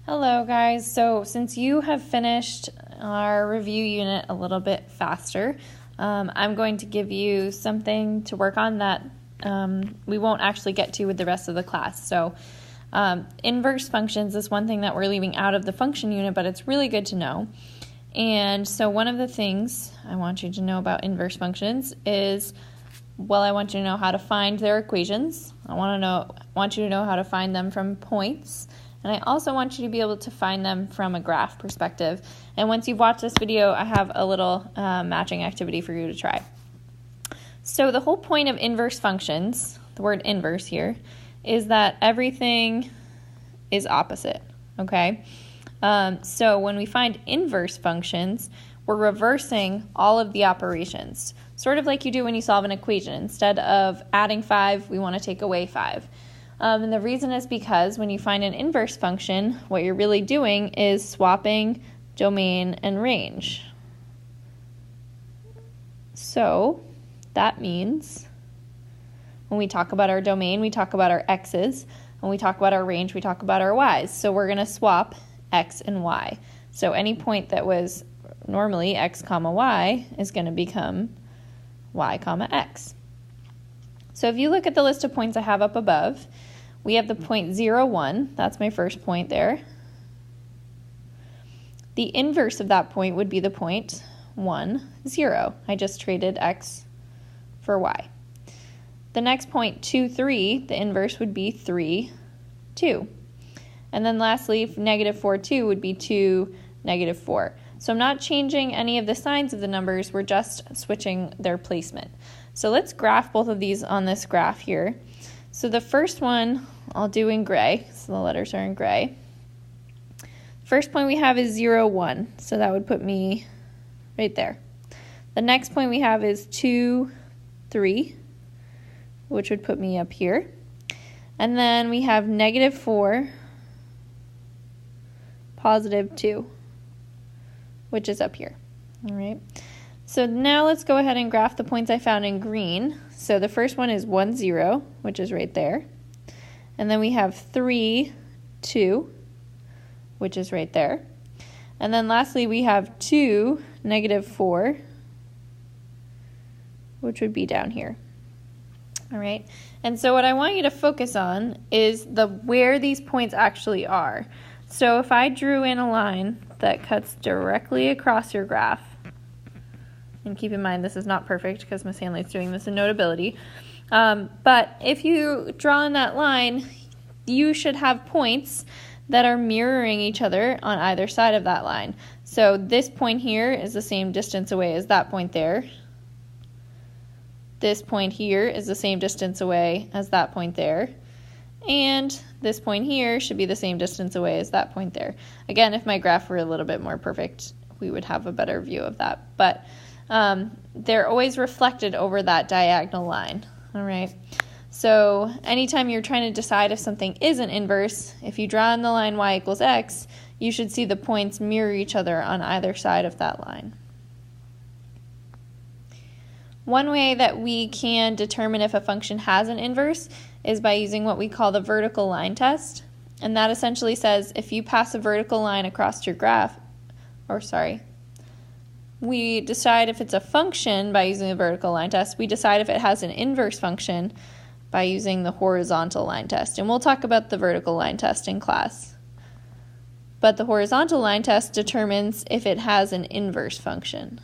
Hello guys, so since you have finished our review unit a little bit faster, I'm going to give you something to work on that we won't actually get to with the rest of the class. So inverse functions is one thing that we're leaving out of the function unit, but it's really good to know. And so one of the things I want you to know about inverse functions is, well, I want you to know how to find their equations. I want you to know how to find them from points. And I also want you to be able to find them from a graph perspective. And once you've watched this video, I have a little matching activity for you to try. So the whole point of inverse functions, the word inverse here, is that everything is opposite, okay? So when we find inverse functions, we're reversing all of the operations, sort of like you do when you solve an equation. Instead of adding 5, we want to take away 5. And the reason is because when you find an inverse function, what you're really doing is swapping domain and range. So that means when we talk about our domain, we talk about our x's. When we talk about our range, we talk about our y's. So we're going to swap x and y. So any point that was normally x comma y is going to become y comma x. So if you look at the list of points I have up above, we have the point 0, 1. That's my first point there. The inverse of that point would be the point 1, 0. I just traded x for y. The next point 2, 3, the inverse would be 3, 2. And then lastly, negative 4, 2 would be 2, negative 4. So I'm not changing any of the signs of the numbers, we're just switching their placement. So let's graph both of these on this graph here. So the first one I'll do in gray, so the letters are in gray. First point we have is 0, 1, so that would put me right there. The next point we have is 2, 3, which would put me up here. And then we have negative 4, positive 2, which is up here. All right. So now let's go ahead and graph the points I found in green. So the first one is 1, 0, which is right there. And then we have 3, 2, which is right there. And then lastly we have 2, negative 4, which would be down here. All right. And so what I want you to focus on is where these points actually are. So if I drew in a line that cuts directly across your graph, and keep in mind this is not perfect because Miss Hanley's doing this in Notability, but if you draw in that line, you should have points that are mirroring each other on either side of that line. So this point here is the same distance away as that point there. This point here is the same distance away as that point there. And this point here should be the same distance away as that point there. Again, if my graph were a little bit more perfect, we would have a better view of that. But they're always reflected over that diagonal line. All right. So anytime you're trying to decide if something is an inverse, if you draw in the line y equals x, you should see the points mirror each other on either side of that line. One way that we can determine if a function has an inverse is by using what we call the vertical line test. And that essentially says if you pass a vertical line across your graph, we decide if it's a function by using the vertical line test. We decide if it has an inverse function by using the horizontal line test. And we'll talk about the vertical line test in class. But the horizontal line test determines if it has an inverse function.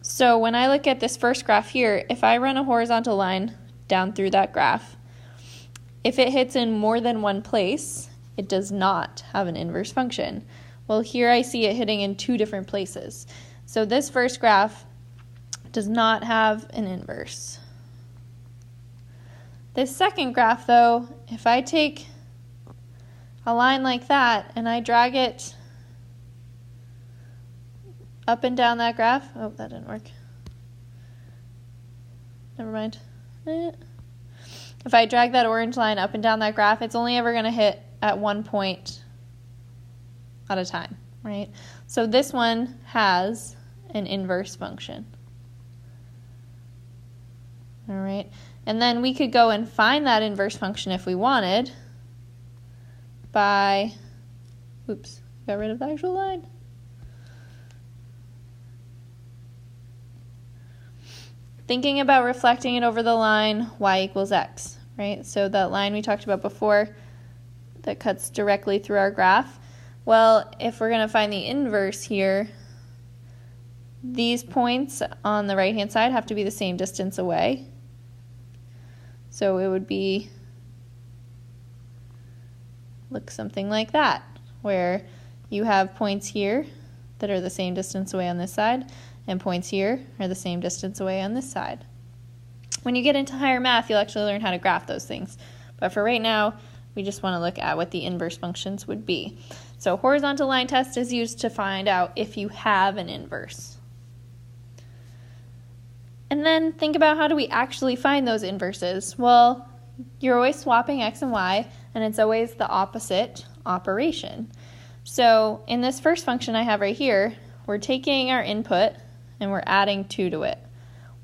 So when I look at this first graph here, if I run a horizontal line down through that graph, if it hits in more than one place, it does not have an inverse function. Well, here I see it hitting in 2 different places. So this first graph does not have an inverse. This second graph, though, if I take a line like that and I drag it up and down that graph, oh, that didn't work. Never mind. If I drag that orange line up and down that graph, it's only ever going to hit at one point at a time, right? So this one has an inverse function. All right, and then we could go and find that inverse function if we wanted. by, oops, got rid of the actual line. Thinking about reflecting it over the line y equals x, right? So that line we talked about before that cuts directly through our graph. Well, if we're going to find the inverse here, these points on the right-hand side have to be the same distance away. So it would be, look something like that, where you have points here that are the same distance away on this side, and points here are the same distance away on this side. When you get into higher math, you'll actually learn how to graph those things. But for right now, we just want to look at what the inverse functions would be. So horizontal line test is used to find out if you have an inverse. And then think about, how do we actually find those inverses? Well, you're always swapping x and y, and it's always the opposite operation. So in this first function I have right here, we're taking our input and we're adding 2 to it.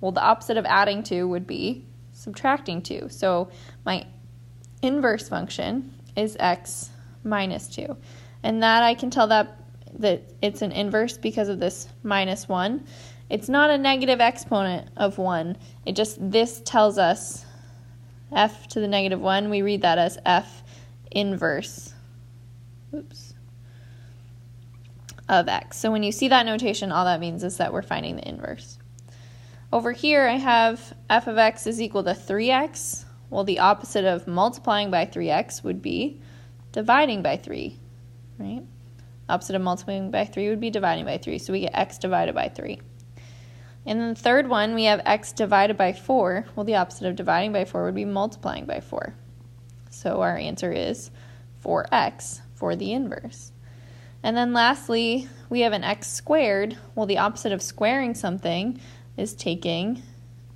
Well, the opposite of adding 2 would be subtracting 2. So my inverse function is x minus 2. And that I can tell that it's an inverse because of this minus 1. It's not a negative exponent of 1. This tells us f to the negative 1. We read that as f inverse. Oops. Of x. So when you see that notation, all that means is that we're finding the inverse. Over here I have f of x is equal to 3x. Well, the opposite of multiplying by 3x would be dividing by 3, right? Opposite of multiplying by 3 would be dividing by 3, so we get x divided by 3. And then the third one, we have x divided by 4. Well, the opposite of dividing by 4 would be multiplying by 4. So our answer is 4x for the inverse. And then lastly, we have an x squared. Well, the opposite of squaring something is taking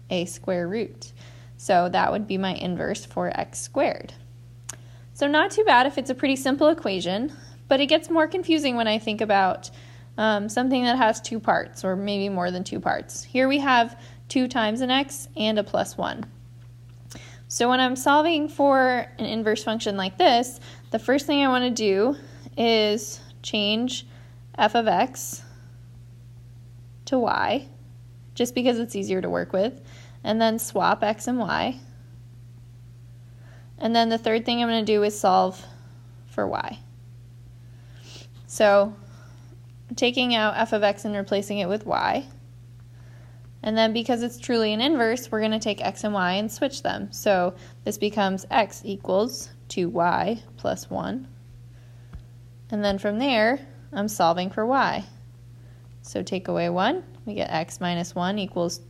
a square root. So that would be my inverse for x squared. So not too bad if it's a pretty simple equation, but it gets more confusing when I think about something that has 2 parts, or maybe more than 2 parts. Here we have 2 times an x and a plus 1. So when I'm solving for an inverse function like this, the first thing I want to do is change f of x to y, just because it's easier to work with, and then swap x and y. And then the third thing I'm going to do is solve for y. So taking out f of x and replacing it with y. And then because it's truly an inverse, we're going to take x and y and switch them. So this becomes x equals 2y plus 1. And then from there, I'm solving for y. So take away 1, we get x minus 1 equals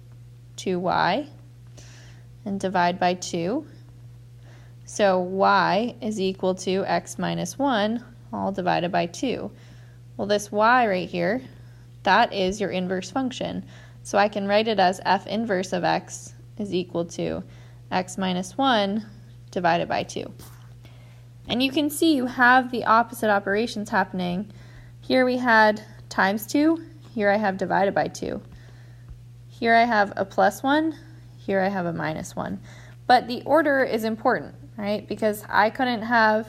2y, and divide by 2. So y is equal to x minus 1, all divided by 2. Well, this y right here, that is your inverse function. So I can write it as f inverse of x is equal to x minus 1 divided by 2. And you can see you have the opposite operations happening. Here we had times 2, here I have divided by 2. Here I have a plus 1, here I have a minus 1. But the order is important, right? Because I couldn't have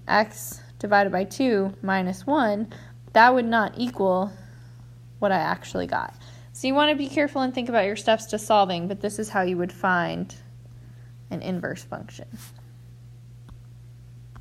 x divided by 2 minus 1. That would not equal what I actually got. So you want to be careful and think about your steps to solving, but this is how you would find an inverse function.